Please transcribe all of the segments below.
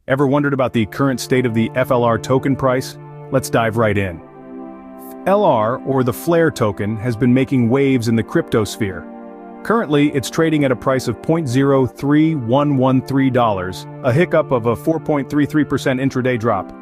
Ever wondered about the current state of the FLR token price? Let's dive right in. LR, or the Flare token, has been making waves in the crypto sphere. Currently, it's trading at a price of $0.03113, a hiccup of a 4.33% intraday drop.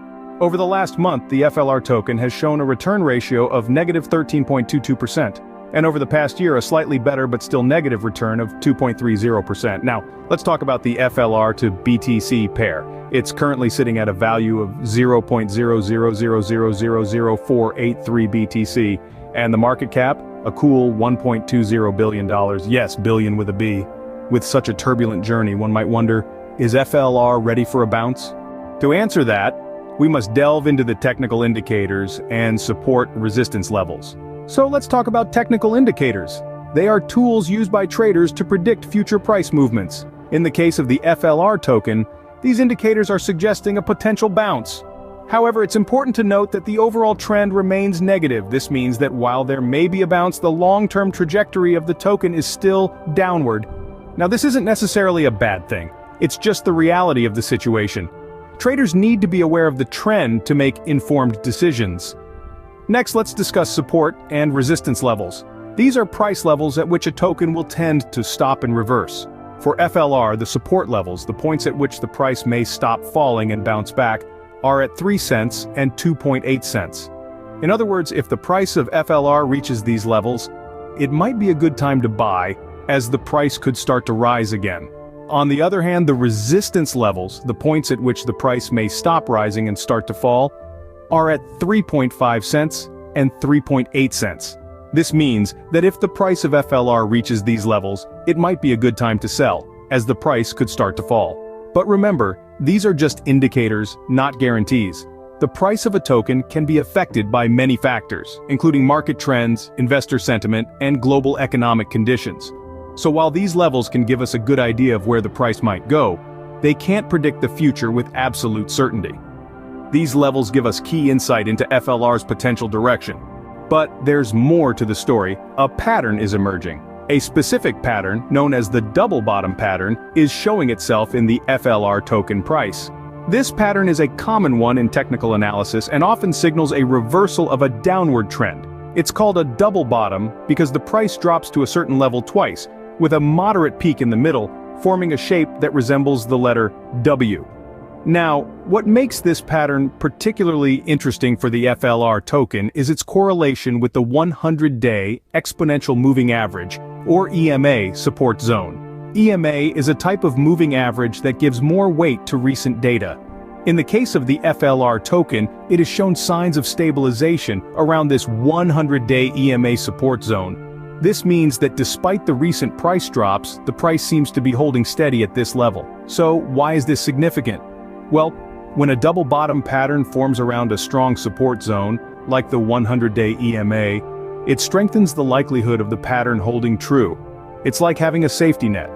Over the last month, the FLR token has shown a return ratio of negative 13.22%, and over the past year a slightly better but still negative return of 2.30%. Now, let's talk about the FLR to BTC pair. It's currently sitting at a value of 0.000000483 BTC, and the market cap, a cool $1.20 billion, yes, billion with a B. With such a turbulent journey, one might wonder, is FLR ready for a bounce? To answer that, we must delve into the technical indicators and support resistance levels. So let's talk about technical indicators. They are tools used by traders to predict future price movements. In the case of the FLR token, these indicators are suggesting a potential bounce. However, it's important to note that the overall trend remains negative. This means that while there may be a bounce, the long-term trajectory of the token is still downward. Now, this isn't necessarily a bad thing. It's just the reality of the situation. Traders need to be aware of the trend to make informed decisions. Next, let's discuss support and resistance levels. These are price levels at which a token will tend to stop and reverse. For FLR, the support levels, the points at which the price may stop falling and bounce back, are at 3 cents and 2.8 cents. In other words, if the price of FLR reaches these levels, it might be a good time to buy, as the price could start to rise again. On the other hand, the resistance levels, the points at which the price may stop rising and start to fall, are at 3.5 cents and 3.8 cents. This means that if the price of FLR reaches these levels, it might be a good time to sell, as the price could start to fall. But remember, these are just indicators, not guarantees. The price of a token can be affected by many factors, including market trends, investor sentiment, and global economic conditions. So while these levels can give us a good idea of where the price might go, they can't predict the future with absolute certainty. These levels give us key insight into FLR's potential direction. But there's more to the story. A pattern is emerging. A specific pattern, known as the double bottom pattern, is showing itself in the FLR token price. This pattern is a common one in technical analysis and often signals a reversal of a downward trend. It's called a double bottom because the price drops to a certain level twice, with a moderate peak in the middle, forming a shape that resembles the letter W. Now, what makes this pattern particularly interesting for the FLR token is its correlation with the 100-day exponential moving average, or EMA, support zone. EMA is a type of moving average that gives more weight to recent data. In the case of the FLR token, it has shown signs of stabilization around this 100-day EMA support zone. This means that despite the recent price drops, the price seems to be holding steady at this level. So why is this significant? Well, when a double bottom pattern forms around a strong support zone, like the 100-day EMA, it strengthens the likelihood of the pattern holding true. It's like having a safety net.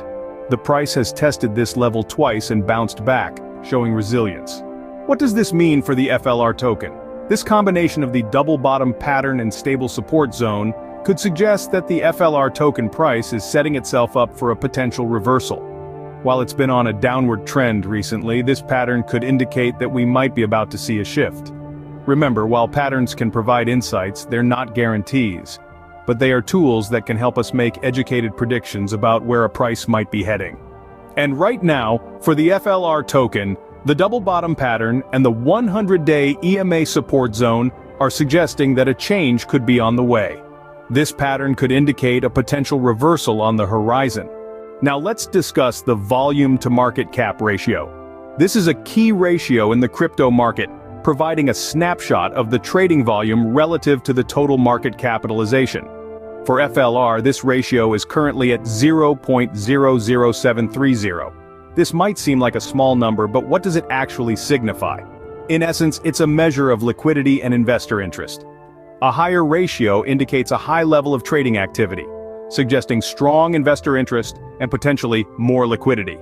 The price has tested this level twice and bounced back, showing resilience. What does this mean for the FLR token? This combination of the double bottom pattern and stable support zone could suggest that the FLR token price is setting itself up for a potential reversal. While it's been on a downward trend recently, this pattern could indicate that we might be about to see a shift. Remember, while patterns can provide insights, they're not guarantees, but they are tools that can help us make educated predictions about where a price might be heading. And right now, for the FLR token, the double bottom pattern and the 100-day EMA support zone are suggesting that a change could be on the way. This pattern could indicate a potential reversal on the horizon. Now let's discuss the volume to market cap ratio. This is a key ratio in the crypto market, providing a snapshot of the trading volume relative to the total market capitalization. For FLR, this ratio is currently at 0.00730. This might seem like a small number, but what does it actually signify? In essence, it's a measure of liquidity and investor interest. A higher ratio indicates a high level of trading activity, suggesting strong investor interest and potentially more liquidity.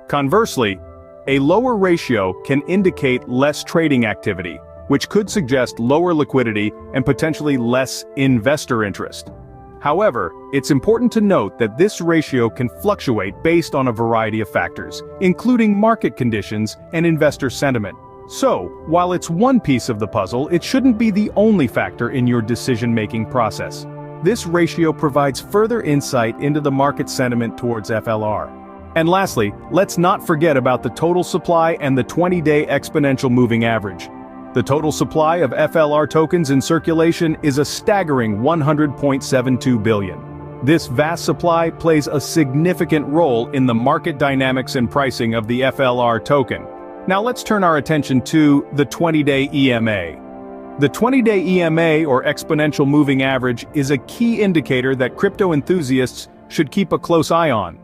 Conversely, a lower ratio can indicate less trading activity, which could suggest lower liquidity and potentially less investor interest. However, it's important to note that this ratio can fluctuate based on a variety of factors, including market conditions and investor sentiment. So, while it's one piece of the puzzle, it shouldn't be the only factor in your decision-making process. This ratio provides further insight into the market sentiment towards FLR. And lastly, let's not forget about the total supply and the 20-day exponential moving average. The total supply of FLR tokens in circulation is a staggering 100.72 billion. This vast supply plays a significant role in the market dynamics and pricing of the FLR token. Now let's turn our attention to the 20-day EMA. The 20-day EMA, or exponential moving average, is a key indicator that crypto enthusiasts should keep a close eye on.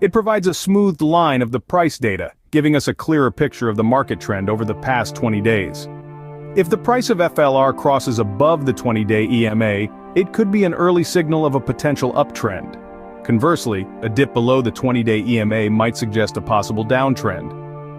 It provides a smoothed line of the price data, giving us a clearer picture of the market trend over the past 20 days. If the price of FLR crosses above the 20-day EMA, it could be an early signal of a potential uptrend. Conversely, a dip below the 20-day EMA might suggest a possible downtrend.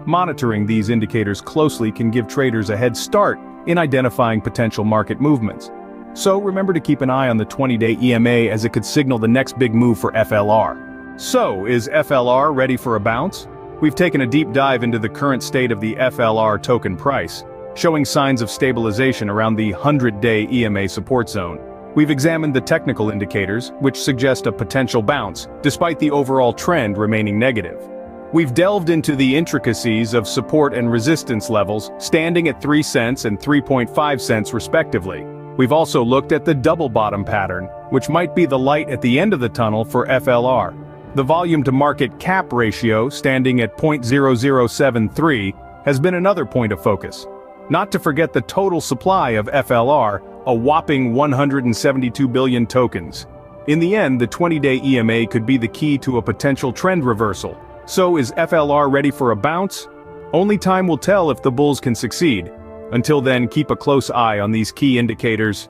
Monitoring these indicators closely can give traders a head start in identifying potential market movements. So remember to keep an eye on the 20-day EMA, as it could signal the next big move for FLR. So, is FLR ready for a bounce? We've taken a deep dive into the current state of the FLR token price, showing signs of stabilization around the 100-day EMA support zone. We've examined the technical indicators, which suggest a potential bounce, despite the overall trend remaining negative. We've delved into the intricacies of support and resistance levels, standing at 3 cents and 3.5 cents respectively. We've also looked at the double bottom pattern, which might be the light at the end of the tunnel for FLR. The volume to market cap ratio, standing at 0.0073, has been another point of focus. Not to forget the total supply of FLR, a whopping 172 billion tokens. In the end, the 20-day EMA could be the key to a potential trend reversal. So is FLR ready for a bounce? Only time will tell if the bulls can succeed. Until then, keep a close eye on these key indicators